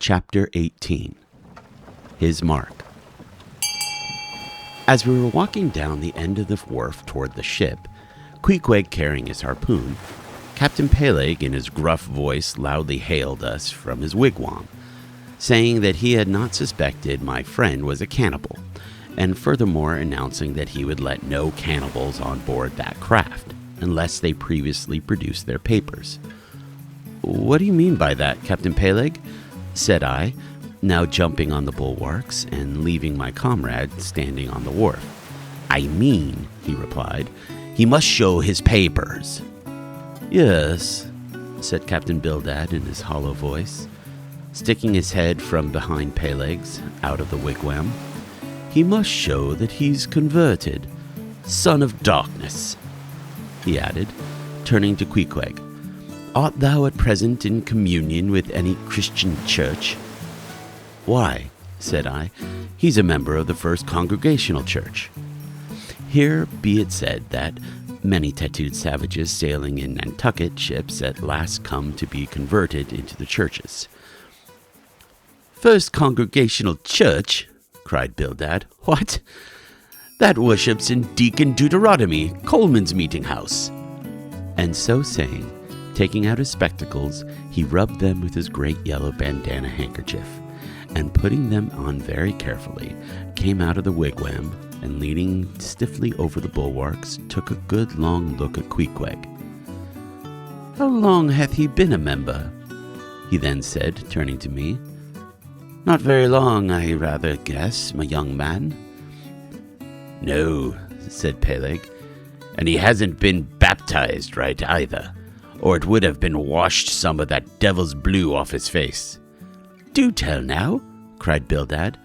Chapter 18. His Mark. As we were walking down the end of the wharf toward the ship, Queequeg carrying his harpoon, Captain Peleg in his gruff voice loudly hailed us from his wigwam, saying that he had not suspected my friend was a cannibal, and furthermore announcing that he would let no cannibals on board that craft, unless they previously produced their papers. "What do you mean by that, Captain Peleg?" said I, now jumping on the bulwarks and leaving my comrade standing on the wharf. "I mean," he replied, "he must show his papers." "Yes," said Captain Bildad in his hollow voice, sticking his head from behind Peleg's out of the wigwam. "He must show that he's converted. Son of darkness," he added, turning to Queequeg. "Art thou at present in communion with any Christian church?" "Why," said I, "he's a member of the First Congregational Church." Here be it said that many tattooed savages sailing in Nantucket ships at last come to be converted into the churches. "First Congregational Church?" cried Bildad. "What? That worships in Deacon Deuteronomy, Coleman's meeting house." And so saying, taking out his spectacles, he rubbed them with his great yellow bandana handkerchief, and putting them on very carefully, came out of the wigwam, and leaning stiffly over the bulwarks, took a good long look at Queequeg. "How long hath he been a member?" he then said, turning to me. "Not very long, I rather guess, my young man." "No," said Peleg, "and he hasn't been baptized right either, or it would have been washed some of that devil's blue off his face." "Do tell now," cried Bildad.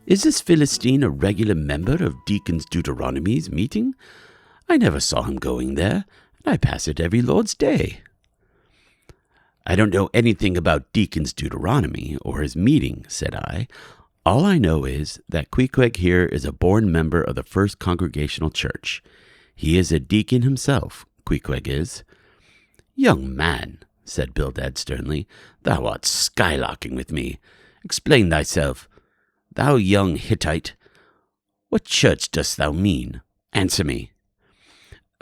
"Is this Philistine a regular member of Deacon's Deuteronomy's meeting? I never saw him going there, and I pass it every Lord's Day." "I don't know anything about Deacon's Deuteronomy or his meeting," said I. "All I know is that Queequeg here is a born member of the First Congregational Church. He is a deacon himself, Queequeg is." "Young man," said Bildad sternly, "thou art skylarking with me. Explain thyself. Thou young Hittite, what church dost thou mean? Answer me."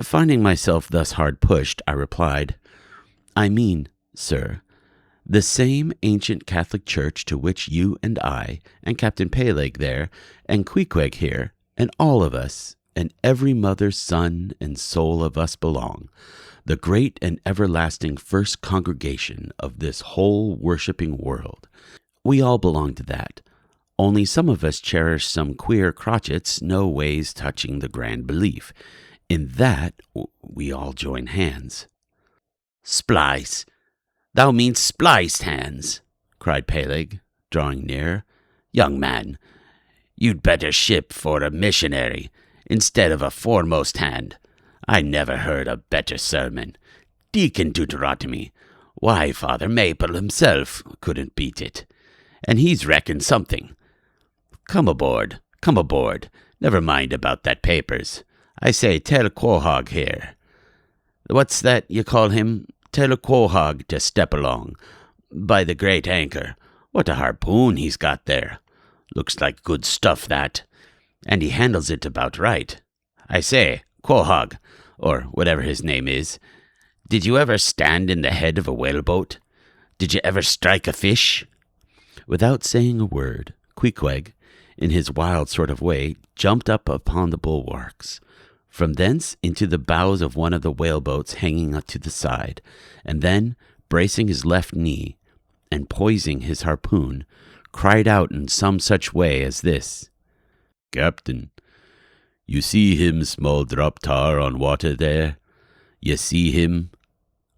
Finding myself thus hard pushed, I replied, "I mean, sir, the same ancient Catholic church to which you and I, and Captain Peleg there, and Queequeg here, and all of us, and every mother, son, and soul of us belong, the great and everlasting first congregation of this whole worshipping world. We all belong to that, only some of us cherish some queer crotchets no ways touching the grand belief. In that we all join hands." "Splice! Thou means spliced hands," cried Peleg, drawing near. "Young man, you'd better ship for a missionary instead of a foremost hand. I never heard a better sermon. Deacon Deuteronomy, why, Father Maple himself couldn't beat it, and he's reckoned something. Come aboard. Never mind about that papers. I say, tell Quahog here. What's that you call him? Tell Quahog to step along. By the great anchor, what a harpoon he's got there. Looks like good stuff, that. And he handles it about right. I say, Quahog, or whatever his name is, did you ever stand in the head of a whaleboat? Did you ever strike a fish?" Without saying a word, Queequeg, in his wild sort of way, jumped up upon the bulwarks, from thence into the bows of one of the whaleboats hanging to the side, and then, bracing his left knee, and poising his harpoon, cried out in some such way as this: "Captain, you see him small drop tar on water there? You see him?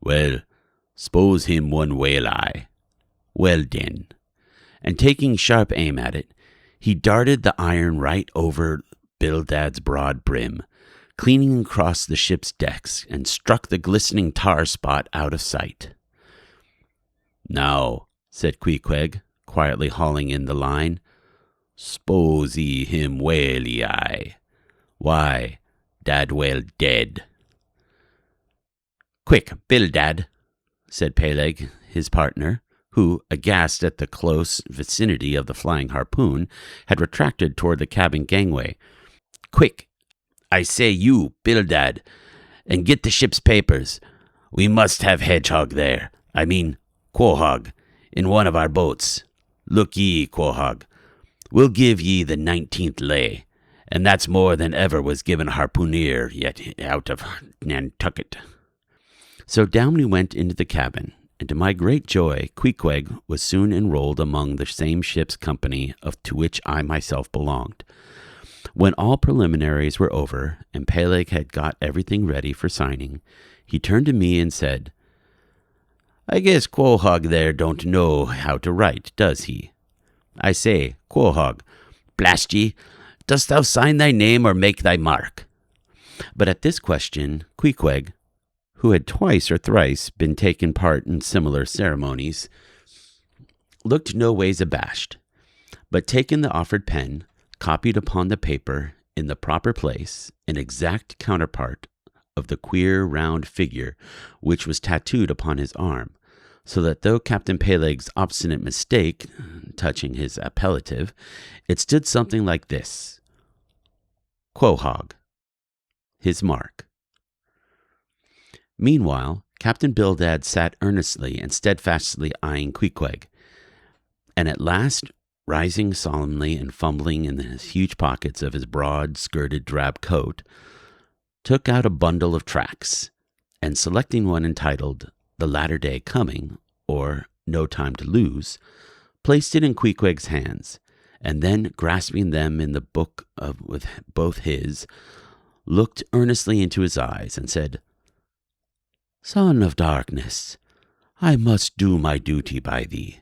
Well, s'pose him one whale eye. Well den." And taking sharp aim at it, he darted the iron right over Bildad's broad brim, cleaning across the ship's decks, and struck the glistening tar spot out of sight. "Now," said Queequeg, quietly hauling in the line, "s'pose he him whaley eye. Why, dat whale dead." "Quick, Bildad," said Peleg, his partner, who, aghast at the close vicinity of the flying harpoon, had retracted toward the cabin gangway. "Quick, I say you, Bildad, and get the ship's papers. We must have Hedgehog there, Quahog, in one of our boats. Look ye, Quahog, we'll give ye the 19th lay, and that's more than ever was given harpooneer yet out of Nantucket." So down we went into the cabin, and to my great joy, Queequeg was soon enrolled among the same ship's company to which I myself belonged. When all preliminaries were over, and Peleg had got everything ready for signing, he turned to me and said, "I guess Quahog there don't know how to write, does he? I say, Quahog, blast ye, dost thou sign thy name or make thy mark?" But at this question, Queequeg, who had twice or thrice been taken part in similar ceremonies, looked no ways abashed, but taking the offered pen, copied upon the paper in the proper place an exact counterpart of the queer round figure which was tattooed upon his arm, so that though Captain Peleg's obstinate mistake touching his appellative, it stood something like this: Quahog, his mark. Meanwhile, Captain Bildad sat earnestly and steadfastly eyeing Queequeg, and at last, rising solemnly and fumbling in the huge pockets of his broad-skirted drab coat, took out a bundle of tracts, and selecting one entitled "The Latter Day Coming," or "No Time to Lose," placed it in Queequeg's hands, and then, grasping them in the book with both his, looked earnestly into his eyes and said, "Son of darkness, I must do my duty by thee.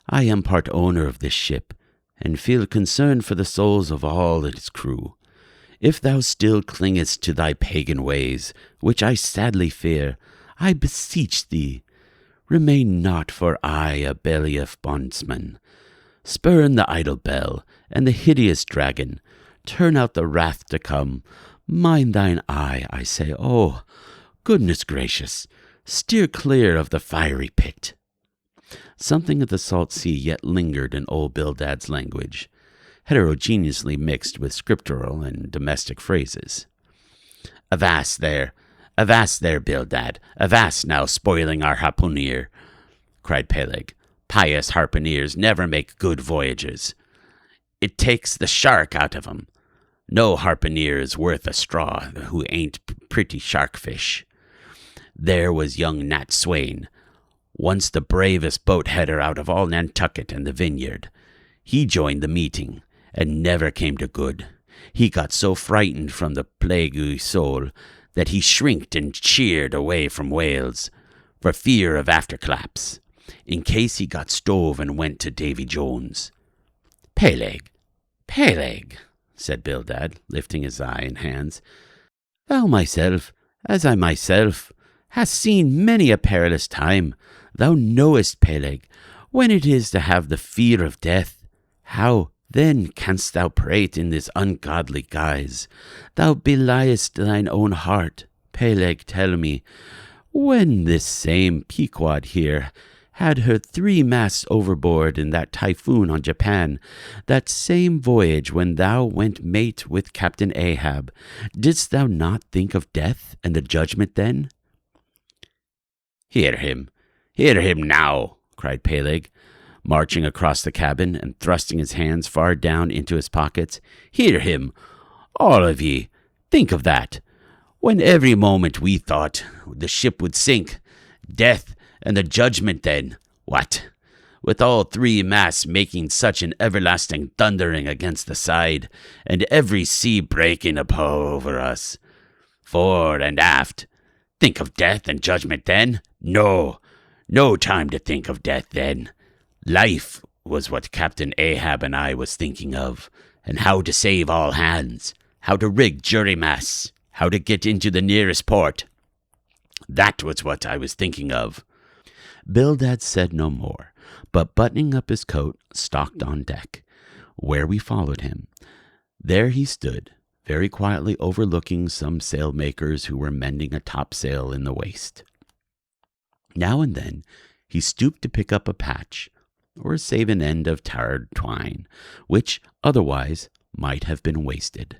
I am part owner of this ship, and feel concerned for the souls of all its crew. If thou still clingest to thy pagan ways, which I sadly fear, I beseech thee, remain not for aye a bailiff bondsman. Spurn the idle bell, and the hideous dragon. Turn out the wrath to come. Mind thine eye, I say. Oh, goodness gracious, steer clear of the fiery pit." Something of the salt sea yet lingered in old Bildad's language, heterogeneously mixed with scriptural and domestic phrases. Avast there, Bildad! Avast now, spoiling our harpooneer!" cried Peleg. "Pious harpooneers never make good voyages. It takes the shark out of 'em. No harpooneer is worth a straw who ain't pretty sharkfish. There was young Nat Swain, once the bravest boat-header out of all Nantucket and the Vineyard. He joined the meeting, and never came to good. He got so frightened from the plaguey soul that he shrinked and cheered away from whales, for fear of afterclaps, in case he got stove and went to Davy Jones." Peleg, said Bildad, lifting his eye and hands, "thou myself, as I myself, hast seen many a perilous time. Thou knowest, Peleg, when it is to have the fear of death. How, then, canst thou prate in this ungodly guise? Thou beliest thine own heart. Peleg, tell me, when this same Pequod here had her 3 masts overboard in that typhoon on Japan, that same voyage when thou went mate with Captain Ahab, didst thou not think of death and the judgment then?" Hear him now," cried Peleg, marching across the cabin and thrusting his hands far down into his pockets. "Hear him, all of ye. Think of that. When every moment we thought the ship would sink, death and the judgment then. What? With all 3 masts making such an everlasting thundering against the side, and every sea breaking over us, fore and aft. Think of death and judgment then? No time to think of death then. Life was what Captain Ahab and I was thinking of, and how to save all hands, how to rig jury masts, how to get into the nearest port. That was what I was thinking of." Bildad said no more, but buttoning up his coat, stalked on deck, where we followed him. There he stood, very quietly overlooking some sailmakers who were mending a topsail in the waist. Now and then he stooped to pick up a patch, or save an end of tarred twine, which otherwise might have been wasted.